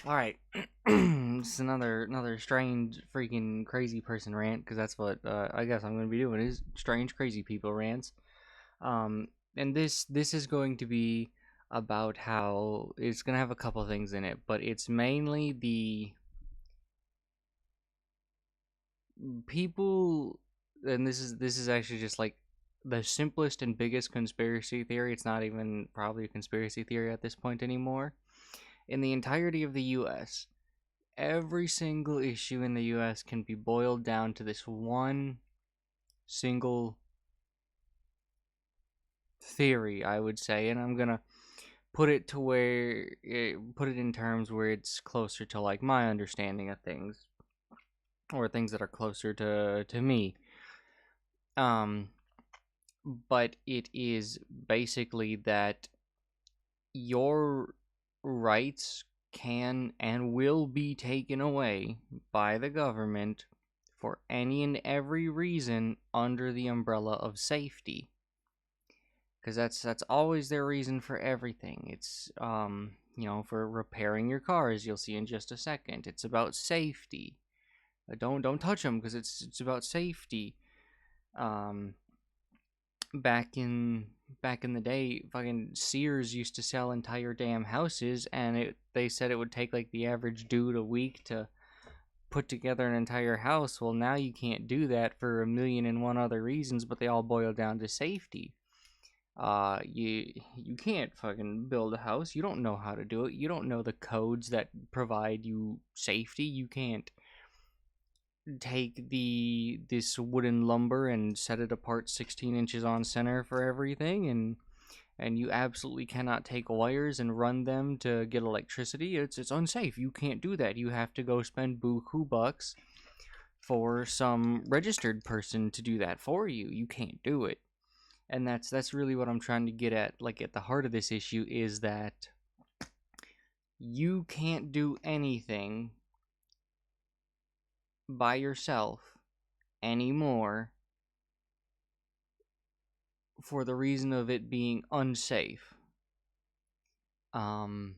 All right, it's another strange, freaking crazy person rant because that's what I guess I'm going to be doing is strange, crazy people rants. Um, and this is going to be about how it's going to have a couple things in it, but it's mainly the people, and this is actually just like the simplest and biggest conspiracy theory. It's not even probably a conspiracy theory at this point anymore. In the entirety of the U.S., every single issue in the US can be boiled down to this one single theory, I would say, and I'm gonna put it to put it in terms where it's closer to like my understanding of things, or things that are closer to me. Um, but it is basically that your rights can and will be taken away by the government for any and every reason under the umbrella of safety, because that's always their reason for everything. It's for repairing your cars, you'll see in just a second, it's about safety. Don't touch them because it's about safety. um back in the day, fucking Sears used to sell entire damn houses, and they said it would take like the average dude a week to put together an entire house. Well, now you can't do that for a million and one other reasons, but they all boil down to safety. You can't fucking build a house. You don't know how to do it. You don't know the codes that provide you safety. You can't take this wooden lumber and set it apart 16 inches on center for everything, and you absolutely cannot take wires and run them to get electricity. It's unsafe. You can't do that. You have to go spend buku bucks for some registered person to do that for you. You can't do it. And that's really what I'm trying to get at. Like, at the heart of this issue is that you can't do anything by yourself anymore for the reason of it being unsafe. Um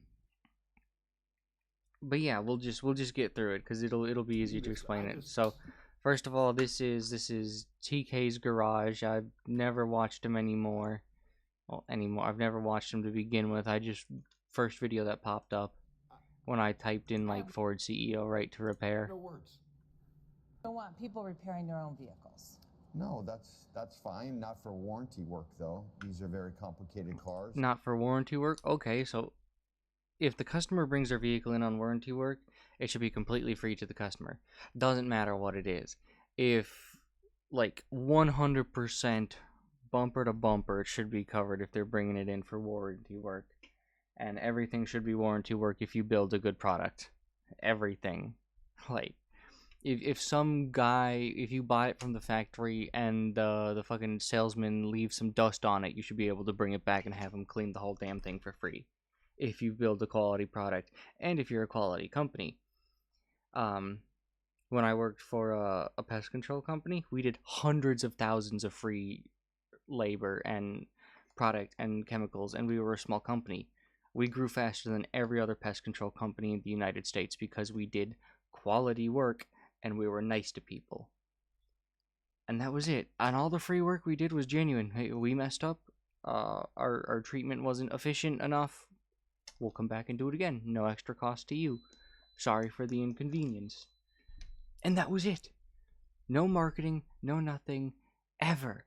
but yeah, we'll just get through it because it'll be easier to explain it. So, first of all, this is TK's garage. I've never watched him anymore. Well, anymore. I've never watched him to begin with. I just first video that popped up when I typed in like Ford CEO right to repair. No words. Don't want people repairing their own vehicles. No, that's fine. Not for warranty work, though. These are very complicated cars. Not for warranty work? Okay, so if the customer brings their vehicle in on warranty work, it should be completely free to the customer. Doesn't matter what it is. If like 100% bumper to bumper, it should be covered if they're bringing it in for warranty work. And everything should be warranty work if you build a good product. Everything. Like, if some guy, if you buy it from the factory and the fucking salesman leaves some dust on it, you should be able to bring it back and have him clean the whole damn thing for free if you build a quality product and if you're a quality company. um when I worked for a pest control company, we did hundreds of thousands of free labor and product and chemicals, and we were a small company. We grew faster than every other pest control company in the United States because we did quality work and we were nice to people. And that was it. And all the free work we did was genuine. Hey, we messed up. Our treatment wasn't efficient enough. We'll come back and do it again. No extra cost to you. Sorry for the inconvenience. And that was it. No marketing, no nothing, ever.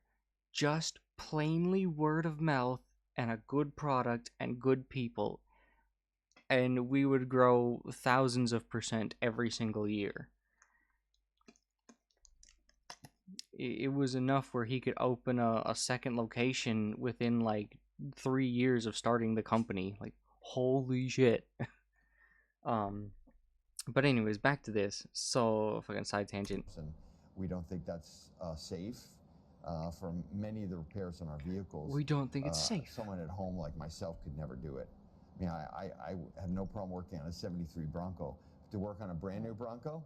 Just plainly word of mouth and a good product and good people. And we would grow thousands of percent every single year. It was enough where he could open a second location within like 3 years of starting the company. Like, holy shit. um but anyways, back to this. So, fucking side tangent. And we don't think that's safe for many of the repairs on our vehicles. We don't think it's safe. Someone at home like myself could never do it. I mean, I have no problem working on a 73 Bronco. To work on a brand new Bronco,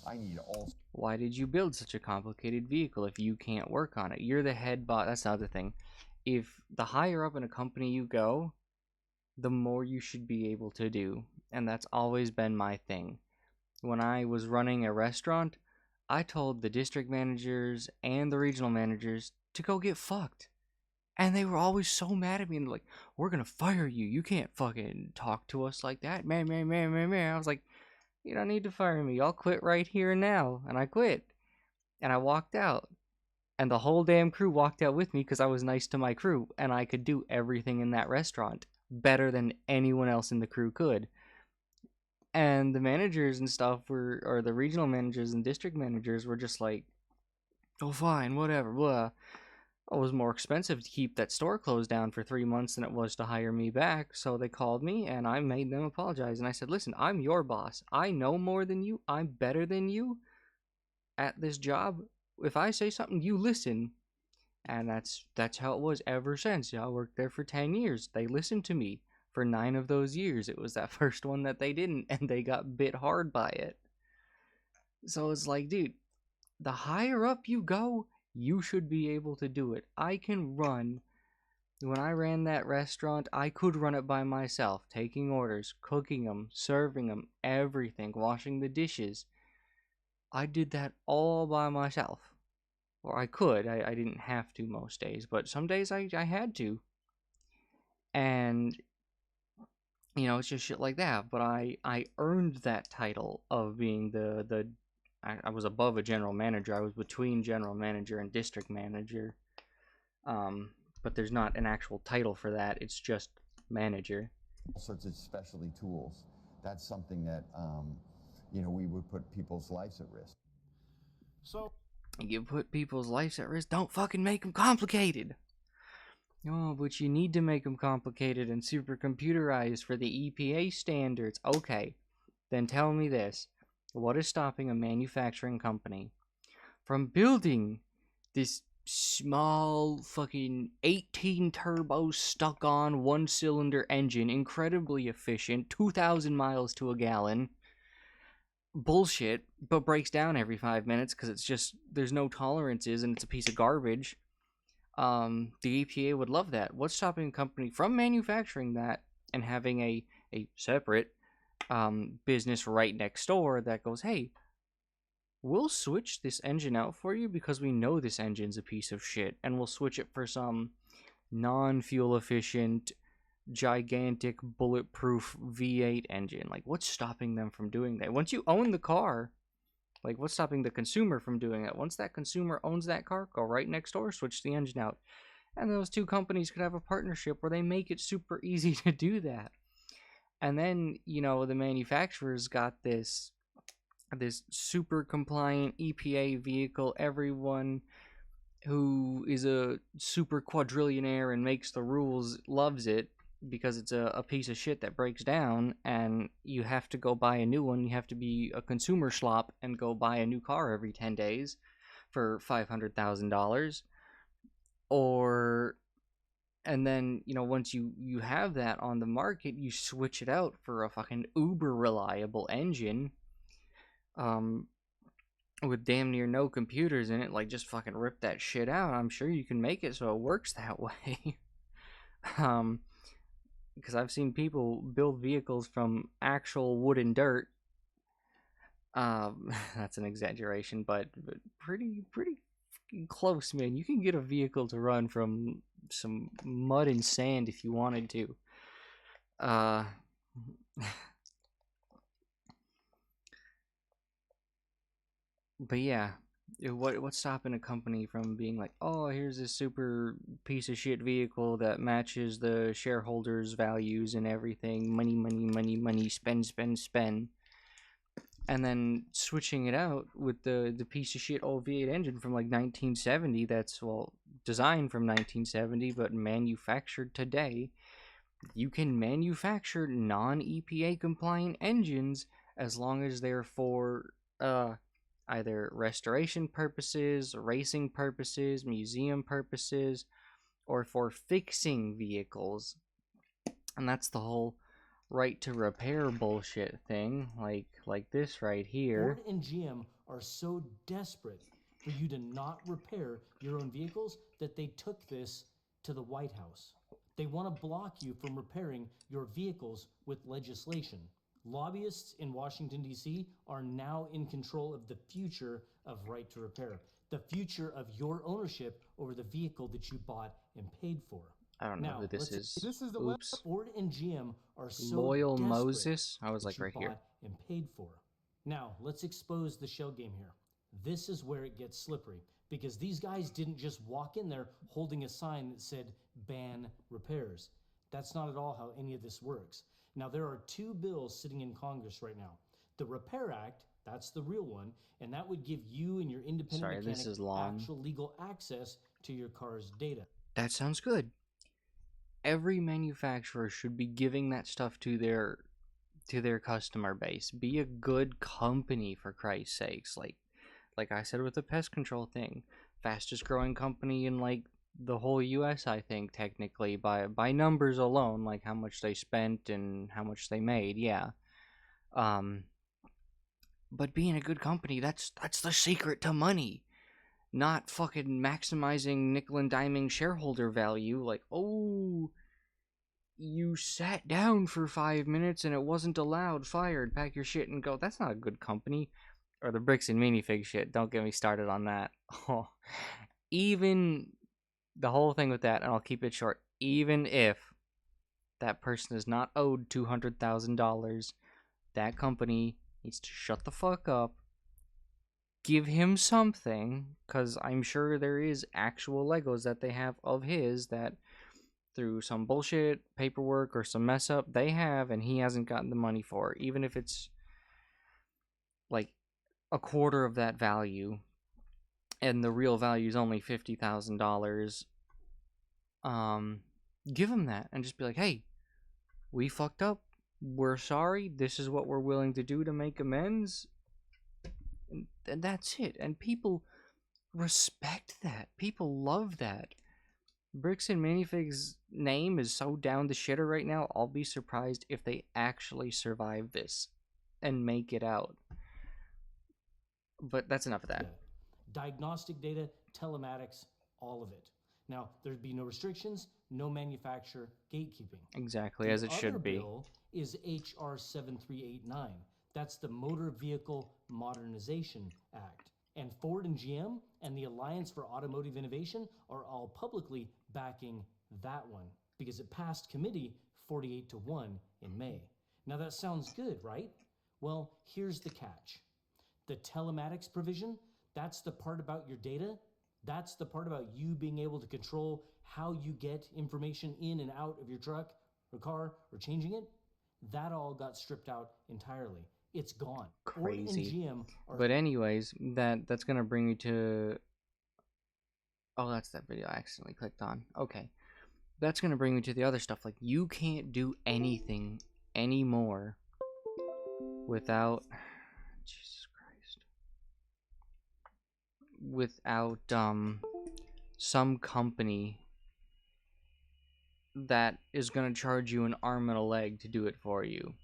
I need all. Why did you build such a complicated vehicle if you can't work on it? You're the head boss. That's the other thing. If the higher up in a company you go, the more you should be able to do. And that's always been my thing. When I was running a restaurant, I told the district managers and the regional managers to go get fucked. And they were always so mad at me and like, we're gonna fire you. You can't fucking talk to us like that. Man, man, man, man, man. I was like, you don't need to fire me. I'll quit right here and now. And I quit. And I walked out. And the whole damn crew walked out with me because I was nice to my crew. And I could do everything in that restaurant better than anyone else in the crew could. And the managers and stuff or the regional managers and district managers were just like, oh, fine, whatever, blah. It was more expensive to keep that store closed down for 3 months than it was to hire me back. So they called me and I made them apologize. And I said, listen, I'm your boss. I know more than you. I'm better than you at this job. If I say something, you listen. And that's how it was ever since. I worked there for 10 years. They listened to me for 9 of those years. It was that first one that they didn't, and they got bit hard by it. So it's like, dude, the higher up you go, you should be able to do it. I can run. When I ran that restaurant, I could run it by myself, taking orders, cooking them, serving them, everything, washing the dishes. I did that all by myself. Or I could. I didn't have to most days, but some days I had to. And, it's just shit like that. But I earned that title of being I was above a general manager. I was between general manager and district manager. But there's not an actual title for that. It's just manager. All sorts of specialty tools. That's something that, we would put people's lives at risk. So You put people's lives at risk. Don't fucking make them complicated. Oh, but you need to make them complicated and super computerized for the EPA standards. Okay, then tell me this. What is stopping a manufacturing company from building this small fucking 18 turbo stuck on 1-cylinder engine, incredibly efficient, 2,000 miles to a gallon, bullshit, but breaks down every 5 minutes because it's just, there's no tolerances and it's a piece of garbage? The EPA would love that. What's stopping a company from manufacturing that and having a separate business right next door that goes, hey, we'll switch this engine out for you because we know this engine's a piece of shit, and we'll switch it for some non-fuel efficient, gigantic, bulletproof V8 engine. Like, what's stopping them from doing that? Once you own the car, like, what's stopping the consumer from doing that? Once that consumer owns that car, go right next door, switch the engine out. And those two companies could have a partnership where they make it super easy to do that. And then, the manufacturers got this super compliant EPA vehicle. Everyone who is a super quadrillionaire and makes the rules loves it because it's a piece of shit that breaks down, and you have to go buy a new one. You have to be a consumer schlop and go buy a new car every 10 days for $500,000. And then, once you have that on the market, you switch it out for a fucking uber reliable engine with damn near no computers in it. Like, just fucking rip that shit out. I'm sure you can make it so it works that way. Because I've seen people build vehicles from actual wood and dirt. That's an exaggeration, but pretty close, man. You can get a vehicle to run from some mud and sand if you wanted to. But yeah, what's stopping a company from being like, oh, here's this super piece of shit vehicle that matches the shareholders' values and everything, money, spend, and then switching it out with the piece of shit old V8 engine from like 1970 that's, well, designed from 1970 but manufactured today. You can manufacture non-EPA compliant engines as long as they're for either restoration purposes, racing purposes, museum purposes, or for fixing vehicles. And that's the whole right to repair bullshit thing, like this right here. Ford and GM are so desperate for you to not repair your own vehicles that they took this to the White House. They want to block you from repairing your vehicles with legislation. Lobbyists in Washington, D.C. are now in control of the future of right to repair, the future of your ownership over the vehicle that you bought and paid for. I don't know Now, who this let's is. This is the Oops. Ford and GM are so Loyal desperate Moses? I was that like you right bought here. and paid for. Now, let's expose the shell game here. This is where it gets slippery because these guys didn't just walk in there holding a sign that said ban repairs. That's not at all how any of this works. Now, there are two bills sitting in Congress right now. The Repair Act, that's the real one, and that would give you and your independent Sorry, this mechanic is long. actual legal access to your car's data. That sounds good. Every manufacturer should be giving that stuff to their customer base. Be a good company, for Christ's sakes. Like I said with the pest control thing, fastest growing company in like the whole US, I think, technically, by numbers alone, like how much they spent and how much they made. Yeah. But being a good company, that's the secret to money. Not fucking maximizing nickel and diming shareholder value. Like, oh, you sat down for 5 minutes and it wasn't allowed, fired, pack your shit and go. That's not a good company. Or the bricks and minifig shit. Don't get me started on that. Oh, even the whole thing with that, and I'll keep it short. Even if that person is not owed $200,000, that company needs to shut the fuck up. Give him something, because I'm sure there is actual Legos that they have of his that through some bullshit paperwork or some mess up they have, and he hasn't gotten the money for. Even if it's like a quarter of that value, and the real value is only $50,000. Give him that and just be like, hey, we fucked up. We're sorry. This is what we're willing to do to make amends. And that's it. And people respect that. People love that. Bricks and Minifig's name is so down the shitter right now, I'll be surprised if they actually survive this and make it out. But that's enough of that. Diagnostic data, telematics, all of it. Now, there'd be no restrictions, no manufacturer gatekeeping. Exactly, as it should be. The other bill is HR 7389. That's the Motor Vehicle Modernization Act. And Ford and GM and the Alliance for Automotive Innovation are all publicly backing that one because it passed committee 48-1 in May. Now that sounds good, right? Well, here's the catch. The telematics provision, that's the part about your data. That's the part about you being able to control how you get information in and out of your truck or car or changing it. That all got stripped out entirely. It's gone. Crazy. Ford and GM are But anyways, that's gonna bring me to... Oh, that's that video I accidentally clicked on. Okay. That's gonna bring me to the other stuff. Like, you can't do anything anymore without... Jesus Christ. Without, some company that is gonna charge you an arm and a leg to do it for you.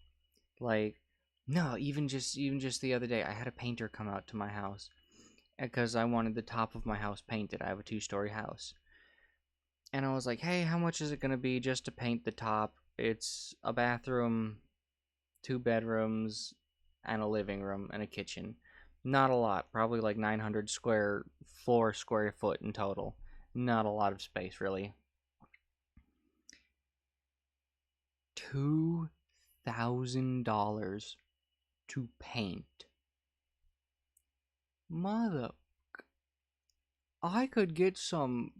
Like, no, even just the other day, I had a painter come out to my house because I wanted the top of my house painted. I have a 2-story house. And I was like, hey, how much is it going to be just to paint the top? It's a bathroom, 2 bedrooms, and a living room and a kitchen. Not a lot, probably like 900 square foot in total. Not a lot of space, really. $2,000 to paint. Mother... I could get some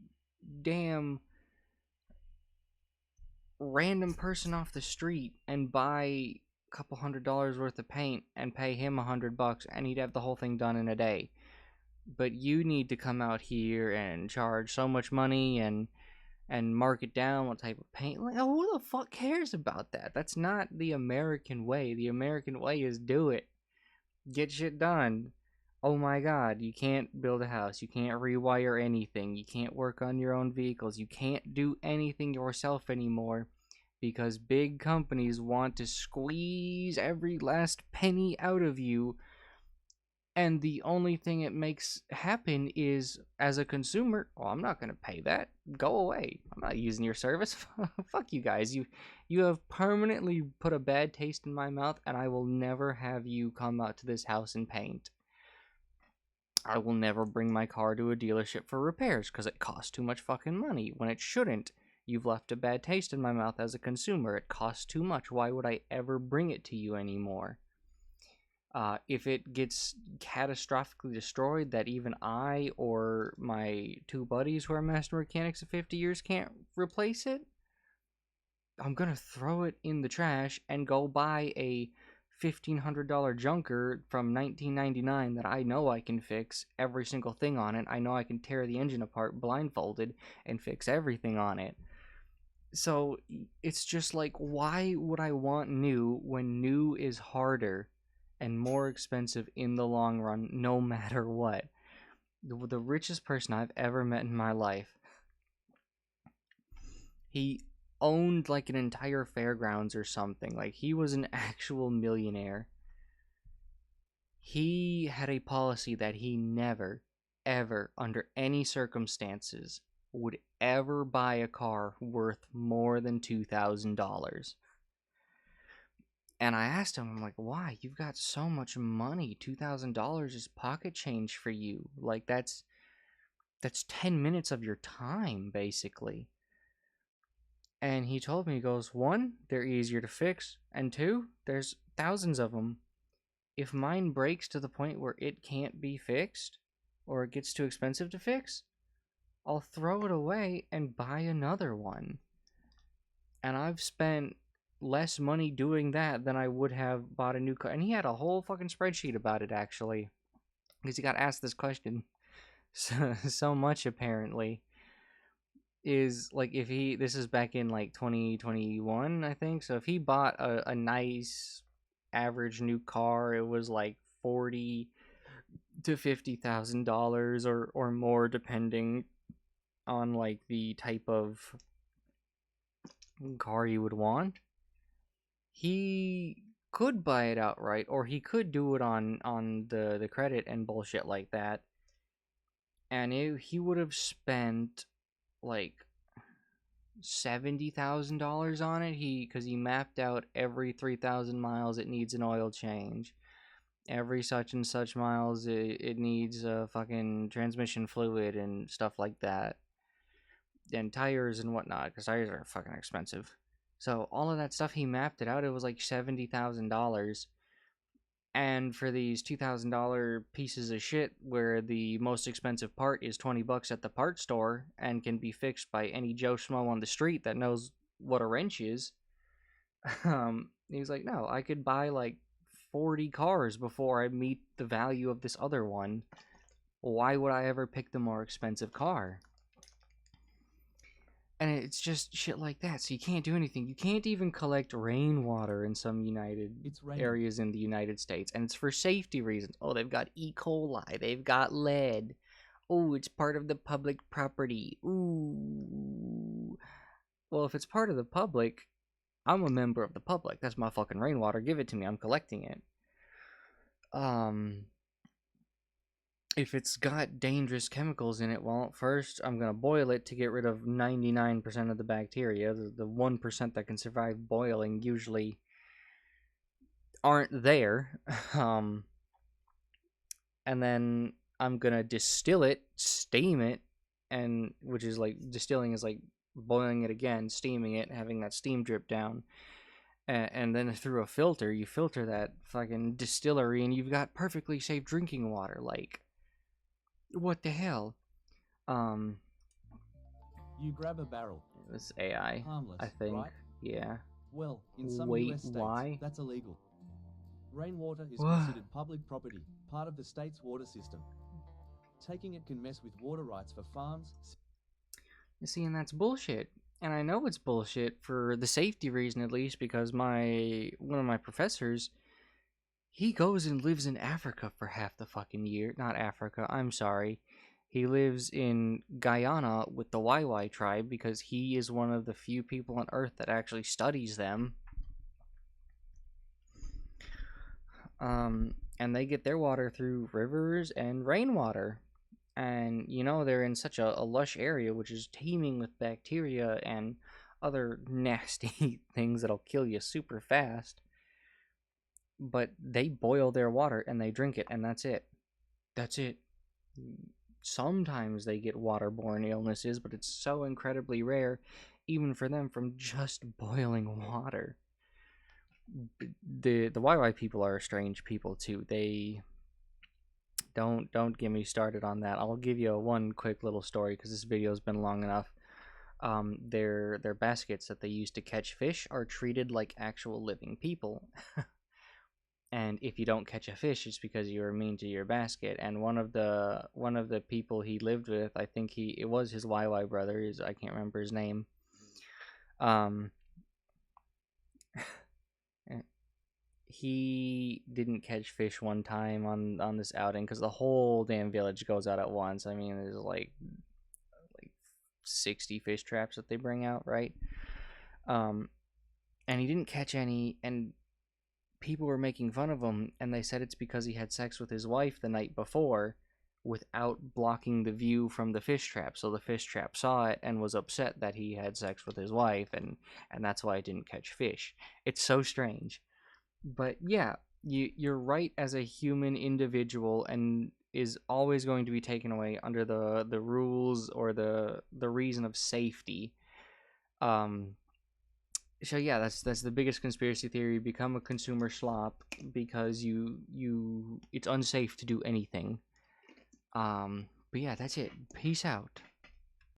damn random person off the street and buy a couple $100 worth of paint and pay him $100 and he'd have the whole thing done in a day. But you need to come out here and charge so much money and mark it down what type of paint. Like, oh, who the fuck cares about that? That's not the American way. The American way is do it. Get shit done. Oh my god, you can't build a house. You can't rewire anything. You can't work on your own vehicles. You can't do anything yourself anymore because big companies want to squeeze every last penny out of you. And the only thing it makes happen is, as a consumer, oh, I'm not going to pay that. Go away. I'm not using your service. Fuck you guys. You have permanently put a bad taste in my mouth, and I will never have you come out to this house and paint. I will never bring my car to a dealership for repairs because it costs too much fucking money when it shouldn't. You've left a bad taste in my mouth as a consumer. It costs too much. Why would I ever bring it to you anymore? If it gets catastrophically destroyed that even I or my two buddies who are master mechanics of 50 years can't replace it, I'm gonna throw it in the trash and go buy a $1,500 junker from 1999 that I know I can fix every single thing on it. I know I can tear the engine apart blindfolded and fix everything on it. So it's just like, why would I want new when new is harder and more expensive in the long run, no matter what? The richest person I've ever met in my life, he owned like an entire fairgrounds or something. Like, he was an actual millionaire. He had a policy that he never, ever, under any circumstances, would ever buy a car worth more than $2,000. And I asked him, I'm like, why? You've got so much money. $2,000 is pocket change for you. Like, that's 10 minutes of your time, basically. And he told me, he goes, one, they're easier to fix, and two, there's thousands of them. If mine breaks to the point where it can't be fixed, or it gets too expensive to fix, I'll throw it away and buy another one. And I've spent less money doing that than I would have bought a new car. And he had a whole fucking spreadsheet about it, actually, because he got asked this question so much, apparently. Is like, if he, this is back in like 2021, I think, so if he bought a nice average new car, it was like $40,000 to $50,000 or more, depending on like the type of car you would want. He could buy it outright, or he could do it on the credit and bullshit like that, and he would have spent like $70,000 on it. Because he mapped out every 3,000 miles it needs an oil change, every such and such miles it needs a fucking transmission fluid and stuff like that, and tires and whatnot, because tires are fucking expensive. So all of that stuff, he mapped it out. It was like $70,000. And for these $2,000 pieces of shit, where the most expensive part is $20 at the part store and can be fixed by any Joe Schmo on the street that knows what a wrench is, he was like, no, I could buy like 40 cars before I meet the value of this other one. Why would I ever pick the more expensive car? And it's just shit like that. So you can't do anything. You can't even collect rainwater in some areas in the United States. And it's for safety reasons. Oh, they've got E. coli. They've got lead. Oh, it's part of the public property. Ooh. Well, if it's part of the public, I'm a member of the public. That's my fucking rainwater. Give it to me. I'm collecting it. If it's got dangerous chemicals in it, well, first I'm going to boil it to get rid of 99% of the bacteria. The 1% that can survive boiling usually aren't there. And then I'm going to distill it, steam it, and which is like, distilling is like boiling it again, steaming it, having that steam drip down. And then through a filter, you filter that fucking distillery, and you've got perfectly safe drinking water. Like, what the hell? You grab a barrel. This AI, Harmless, I think. right? Yeah. Well, in some Wait, US states, why? that's illegal. Rainwater is What? considered public property, part of the state's water system. Taking it can mess with water rights for farms. You see, and that's bullshit. And I know it's bullshit for the safety reason, at least, because one of my professors, he goes and lives in Africa for half the fucking year. Not Africa, I'm sorry. He lives in Guyana with the Wai tribe because he is one of the few people on Earth that actually studies them. and they get their water through rivers and rainwater. And they're in such a lush area, which is teeming with bacteria and other nasty things that'll kill you super fast. But they boil their water and they drink it, and that's it. That's it. Sometimes they get waterborne illnesses, but it's so incredibly rare, even for them, from just boiling water. The YY people are strange people too. They don't get me started on that. I'll give you one quick little story because this video's been long enough. Their baskets that they use to catch fish are treated like actual living people. And if you don't catch a fish, it's because you were mean to your basket. And one of the people he lived with, I think it was his YY brother. I can't remember his name. He didn't catch fish one time on this outing because the whole damn village goes out at once. I mean, there's like 60 fish traps that they bring out, right? And he didn't catch any, and people were making fun of him, and they said it's because he had sex with his wife the night before without blocking the view from the fish trap. So the fish trap saw it and was upset that he had sex with his wife, and that's why it didn't catch fish. It's so strange. But yeah, you're right as a human individual, and is always going to be taken away under the rules or the reason of safety. So yeah, that's the biggest conspiracy theory. Become a consumer slop because it's unsafe to do anything. But yeah, that's it. Peace out.